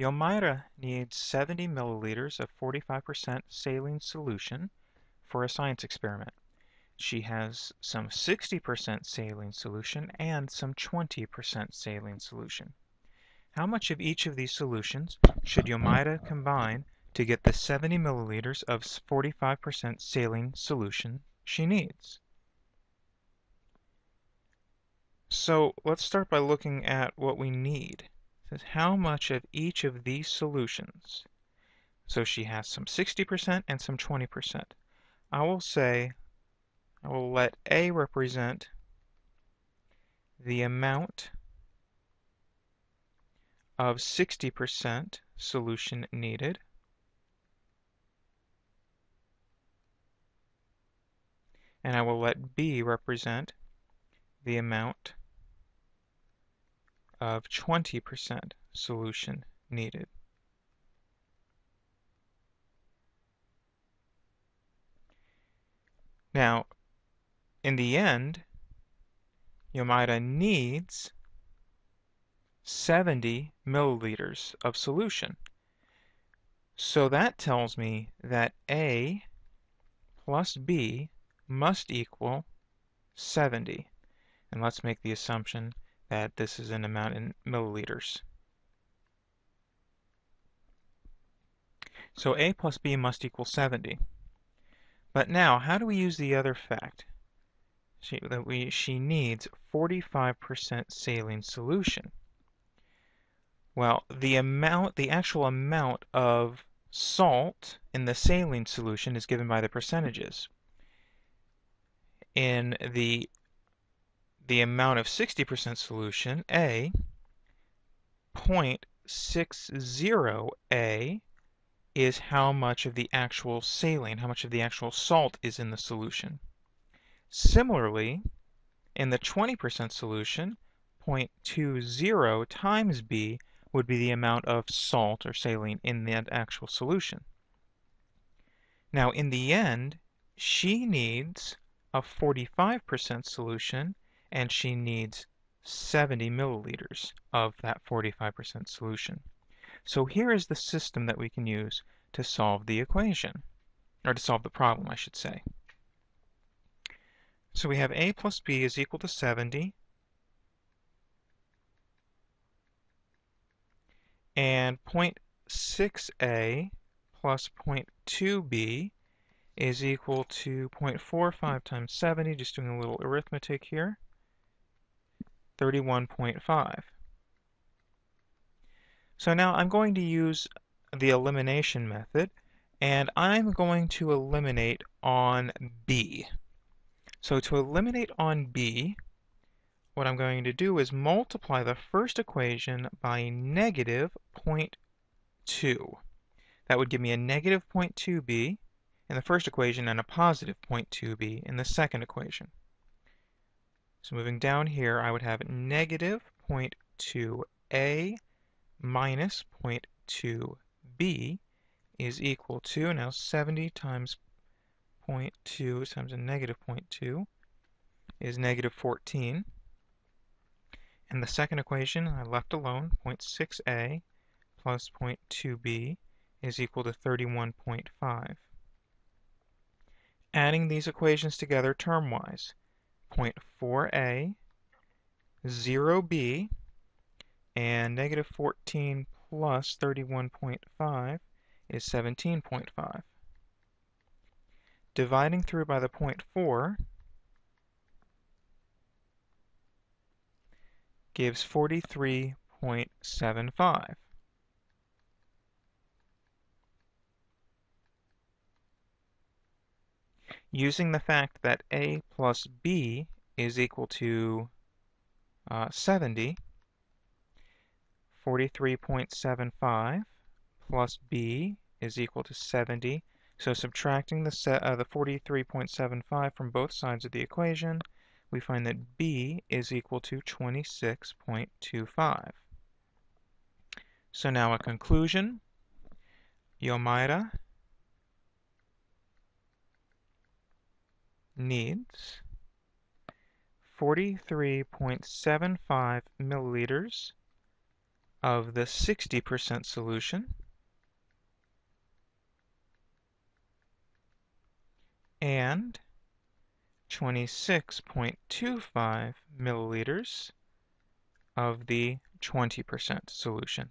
Yomaira needs 70 milliliters of 45% saline solution for a science experiment. She has some 60% saline solution and some 20% saline solution. How much of each of these solutions should Yomaira combine to get the 70 milliliters of 45% saline solution she needs? So let's start by looking at what we need. It says how much of each of these solutions. So she has some 60% and some 20%. I will let A represent the amount of 60% solution needed. And I will let B represent the amount of 20% solution needed. Now, in the end, Yomaira needs 70 milliliters of solution. So that tells me that A plus B must equal 70. And let's make the assumption that this is an amount in milliliters. So A plus B must equal 70. But now, how do we use the other fact? She needs 45% saline solution. Well, the actual amount of salt in the saline solution is given by the percentages. In the amount of 60% solution, A, 0.60A is how much of the actual saline, how much of the actual salt is in the solution. Similarly, in the 20% solution, 0.20 times B would be the amount of salt or saline in that actual solution. Now, in the end, she needs a 45% solution, and she needs 70 milliliters of that 45% solution. So here is the system that we can use to solve the equation, or to solve the problem, I should say. So we have A plus B is equal to 70, and 0.6A plus 0.2B is equal to 0.45 times 70, just doing a little arithmetic here, 31.5. So now I'm going to use the elimination method, and I'm going to eliminate on B. So to eliminate on B, what I'm going to do is multiply the first equation by negative 0.2. That would give me a negative 0.2b in the first equation and a positive 0.2b in the second equation. So moving down here, I would have negative 0.2a minus 0.2b is equal to, now 70 times 0.2 times a negative 0.2 is negative 14. And the second equation I left alone, 0.6a plus 0.2b is equal to 31.5. Adding these equations together term-wise, 0.4a, 0b, and negative 14 plus 31.5 is 17.5. Dividing through by the 0.4 gives 43.75. Using the fact that A plus B is equal to 70, 43.75 plus B is equal to 70. So subtracting the 43.75 from both sides of the equation, we find that B is equal to 26.25. So now a conclusion. Yomaira needs 43.75 milliliters of the 60% solution and 26.25 milliliters of the 20% solution.